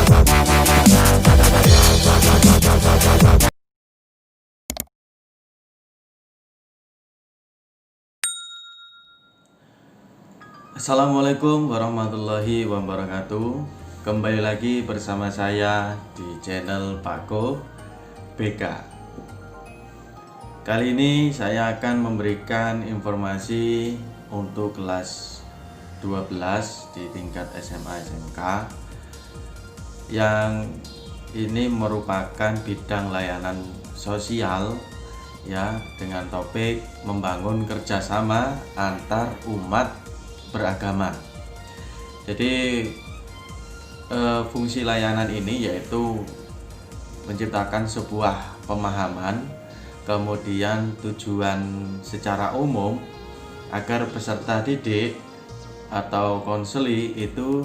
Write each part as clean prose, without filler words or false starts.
Assalamualaikum warahmatullahi wabarakatuh. Kembali lagi bersama saya di channel Pako BK. Kali ini saya akan memberikan informasi untuk kelas 12 di tingkat SMA SMK yang ini merupakan bidang layanan sosial ya, dengan topik membangun kerjasama antar umat beragama. Jadi fungsi layanan ini yaitu menciptakan sebuah pemahaman, kemudian tujuan secara umum agar peserta didik atau konseli itu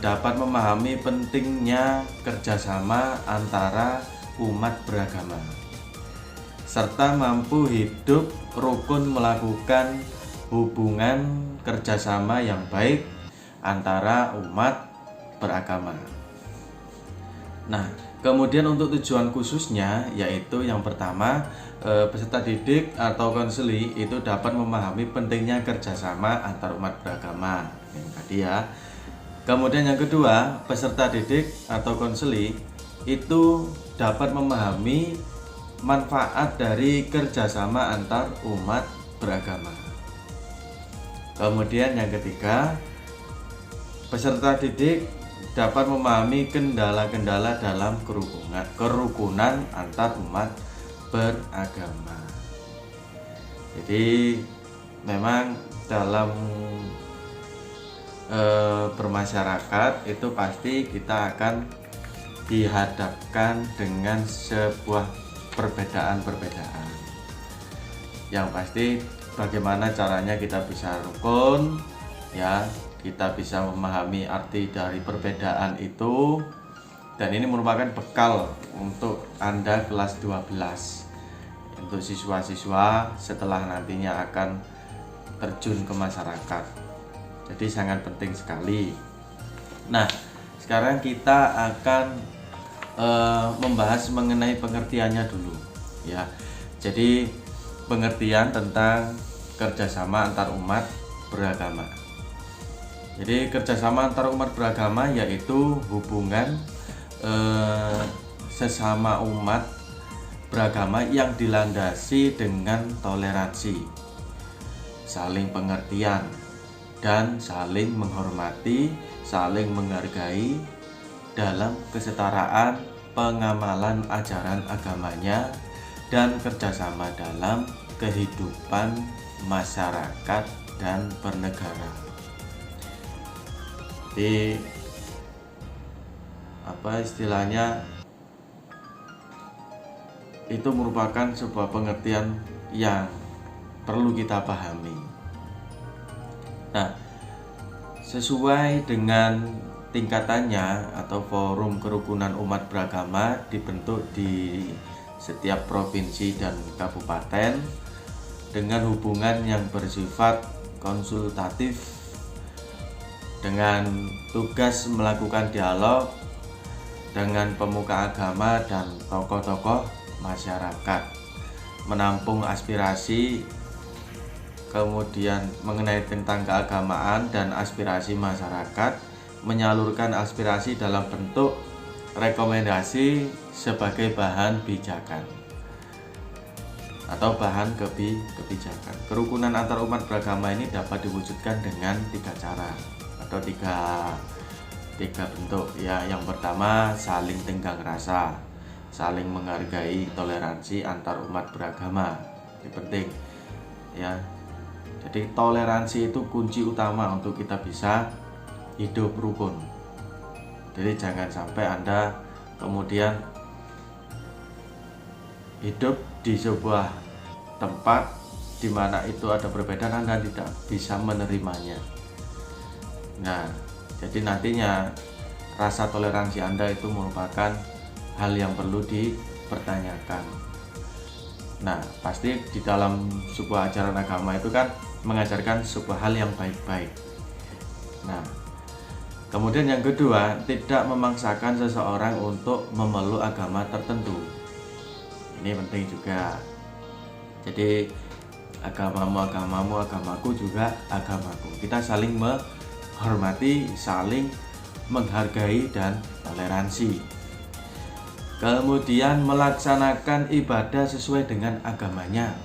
dapat memahami pentingnya kerjasama antara umat beragama serta mampu hidup rukun melakukan hubungan kerjasama yang baik antara umat beragama. Nah, kemudian untuk tujuan khususnya yaitu yang pertama, peserta didik atau konseli itu dapat memahami pentingnya kerjasama antar umat beragama yang tadi ya. Kemudian yang kedua, peserta didik atau konseli itu dapat memahami manfaat dari kerjasama antar umat beragama. Kemudian yang ketiga, peserta didik dapat memahami kendala-kendala dalam kerukunan antar umat beragama. Jadi memang dalam bermasyarakat itu pasti kita akan dihadapkan dengan sebuah perbedaan-perbedaan. Yang pasti bagaimana caranya kita bisa rukun ya, kita bisa memahami arti dari perbedaan itu, dan ini merupakan bekal untuk Anda kelas 12 untuk siswa-siswa setelah nantinya akan terjun ke masyarakat. Jadi sangat penting sekali. Nah, sekarang kita akan membahas mengenai pengertiannya dulu ya. Jadi pengertian tentang kerjasama antar umat beragama. Jadi kerjasama antar umat beragama yaitu hubungan sesama umat beragama yang dilandasi dengan toleransi, saling pengertian, dan saling menghormati, saling menghargai dalam kesetaraan pengamalan ajaran agamanya dan kerjasama dalam kehidupan masyarakat dan bernegara. Jadi apa istilahnya, itu merupakan sebuah pengertian yang perlu kita pahami. Nah, sesuai dengan tingkatannya atau forum kerukunan umat beragama dibentuk di setiap provinsi dan kabupaten dengan hubungan yang bersifat konsultatif dengan tugas melakukan dialog dengan pemuka agama dan tokoh-tokoh masyarakat, menampung aspirasi, kemudian mengenai tentang keagamaan dan aspirasi masyarakat, menyalurkan aspirasi dalam bentuk rekomendasi sebagai bahan pijakan atau bahan kebijakan. Kerukunan antar umat beragama ini dapat diwujudkan dengan tiga cara atau tiga bentuk ya. Yang pertama, saling tenggang rasa, saling menghargai, toleransi antar umat beragama. Ini penting ya. Jadi toleransi itu kunci utama untuk kita bisa hidup rukun. Jadi jangan sampai Anda kemudian hidup di sebuah tempat di mana itu ada perbedaan, Anda tidak bisa menerimanya. Nah, jadi nantinya rasa toleransi Anda itu merupakan hal yang perlu dipertanyakan. Nah, pasti di dalam sebuah ajaran agama itu kan mengajarkan sebuah hal yang baik-baik. Nah, Kemudian yang kedua, tidak memaksakan seseorang untuk memeluk agama tertentu. Ini penting juga. Jadi agamamu agamamu, agamaku juga agamaku. Kita saling menghormati, saling menghargai dan toleransi. Kemudian melaksanakan ibadah sesuai dengan agamanya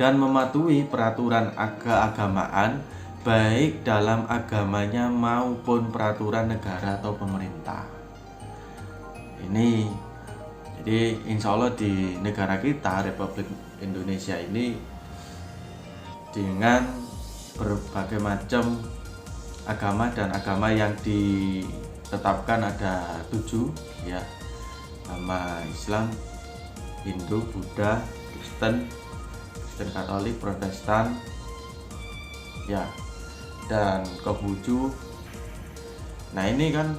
dan mematuhi peraturan keagamaan baik dalam agamanya maupun peraturan negara atau pemerintah. Ini jadi insya Allah di negara kita Republik Indonesia ini dengan berbagai macam agama dan agama yang ditetapkan ada 7 ya, agama Islam, Hindu, Buddha, Kristen Katolik, Protestan ya, dan Konghucu. Nah ini kan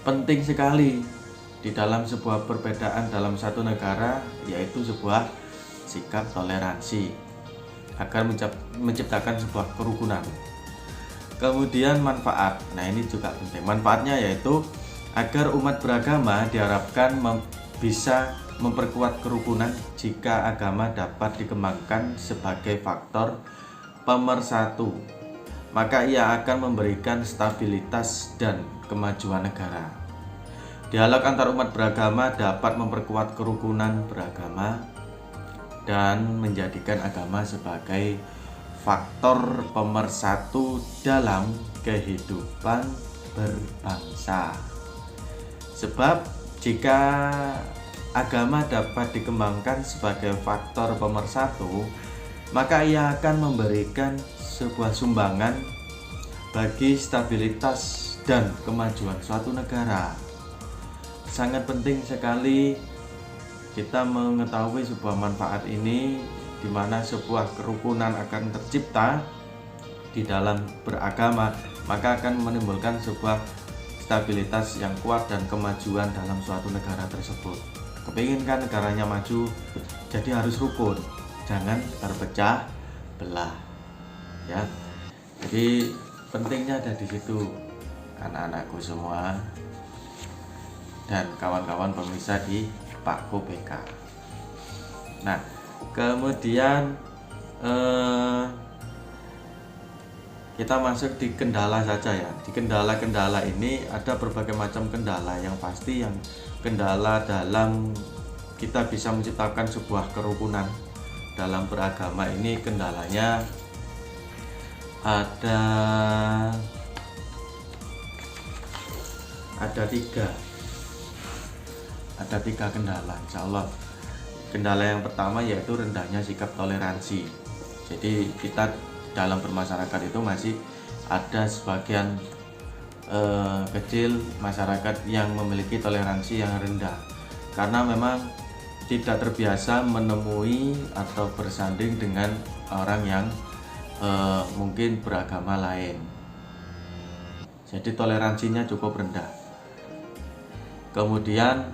penting sekali di dalam sebuah perbedaan dalam satu negara, yaitu sebuah sikap toleransi agar menciptakan sebuah kerukunan. Kemudian manfaat, nah ini juga penting. Manfaatnya yaitu agar umat beragama diharapkan bisa memperkuat kerukunan jika agama dapat dikembangkan sebagai faktor pemersatu, maka ia akan memberikan stabilitas dan kemajuan negara. Dialog antar umat beragama dapat memperkuat kerukunan beragama dan menjadikan agama sebagai faktor pemersatu dalam kehidupan berbangsa. Sebab jika agama dapat dikembangkan sebagai faktor pemersatu, maka ia akan memberikan sebuah sumbangan bagi stabilitas dan kemajuan suatu negara. Sangat penting sekali kita mengetahui sebuah manfaat ini, di mana sebuah kerukunan akan tercipta di dalam beragama, maka akan menimbulkan sebuah stabilitas yang kuat dan kemajuan dalam suatu negara tersebut. Kepinginkan negaranya maju, jadi harus rukun, jangan terpecah belah ya. Jadi pentingnya ada di situ, anak-anakku semua dan kawan-kawan pemirsa di Pakku PK. Nah kemudian kita masuk di kendala saja ya. Di kendala-kendala ini ada berbagai macam kendala. Yang pasti yang kendala dalam kita bisa menciptakan sebuah kerukunan dalam beragama ini, kendalanya ada 3 kendala insya Allah. Kendala yang pertama yaitu rendahnya sikap toleransi. Jadi kita dalam bermasyarakat itu masih ada sebagian kecil masyarakat yang memiliki toleransi yang rendah, karena memang tidak terbiasa menemui atau bersanding dengan orang yang mungkin beragama lain. Jadi toleransinya cukup rendah. Kemudian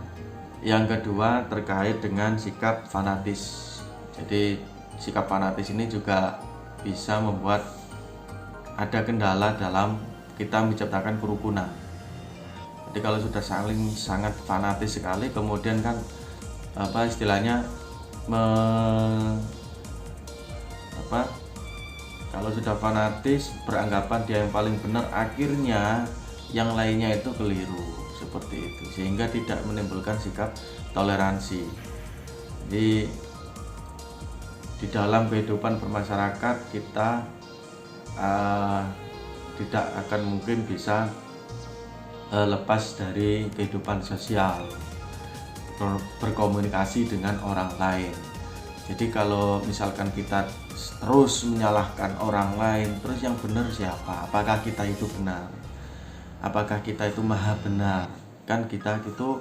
yang kedua terkait dengan sikap fanatis. Jadi sikap fanatis ini juga bisa membuat ada kendala dalam kita menciptakan kerukunan. Jadi kalau sudah saling sangat fanatis sekali, kemudian kan istilahnya kalau sudah fanatis beranggapan dia yang paling benar, akhirnya yang lainnya itu keliru seperti itu, sehingga tidak menimbulkan sikap toleransi. Jadi di dalam kehidupan bermasyarakat kita tidak akan mungkin bisa lepas dari kehidupan sosial, berkomunikasi dengan orang lain. Jadi kalau misalkan kita terus menyalahkan orang lain, terus yang benar siapa? Apakah kita itu benar? Apakah kita itu maha benar? Kan kita itu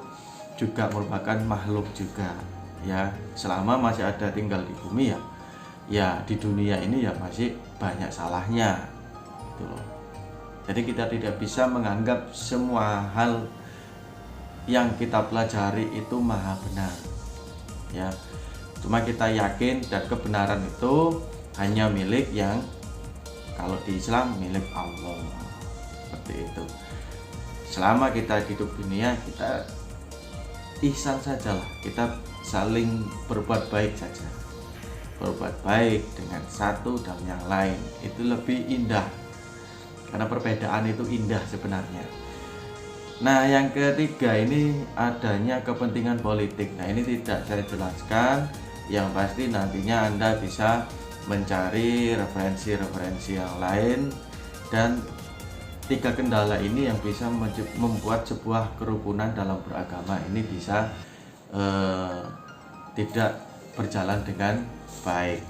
juga merupakan makhluk juga ya. Selama masih ada tinggal di bumi ya di dunia ini ya masih banyak salahnya gitu loh. Jadi kita tidak bisa menganggap semua hal yang kita pelajari itu maha benar ya. Cuma kita yakin dan kebenaran itu hanya milik yang, kalau di Islam, milik Allah seperti itu. Selama kita hidup dunia, kita ihsan sajalah, kita saling berbuat baik saja. Berbuat baik dengan satu dan yang lain itu lebih indah, karena perbedaan itu indah sebenarnya. Nah, yang ketiga ini adanya kepentingan politik. Nah, ini tidak saya jelaskan, yang pasti nantinya Anda bisa mencari referensi-referensi yang lain. Dan tiga kendala ini yang bisa membuat sebuah kerukunan dalam beragama ini bisa tidak berjalan dengan baik.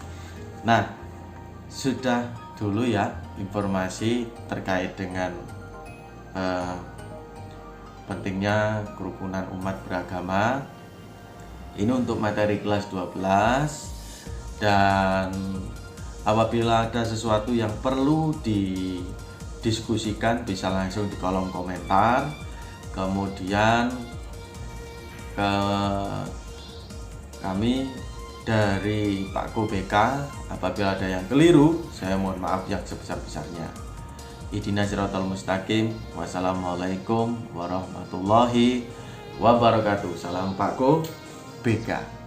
Nah, sudah dulu ya informasi terkait dengan pentingnya kerukunan umat beragama. Ini untuk materi kelas 12. Dan apabila ada sesuatu yang perlu didiskusikan, bisa langsung di kolom komentar. Kemudian kami dari Pak Ko BK, apabila ada yang keliru, saya mohon maaf yang sebesar-besarnya. Ihdinas siratal mustaqim. Wassalamualaikum warahmatullahi wabarakatuh. Salam Pak Ko BK.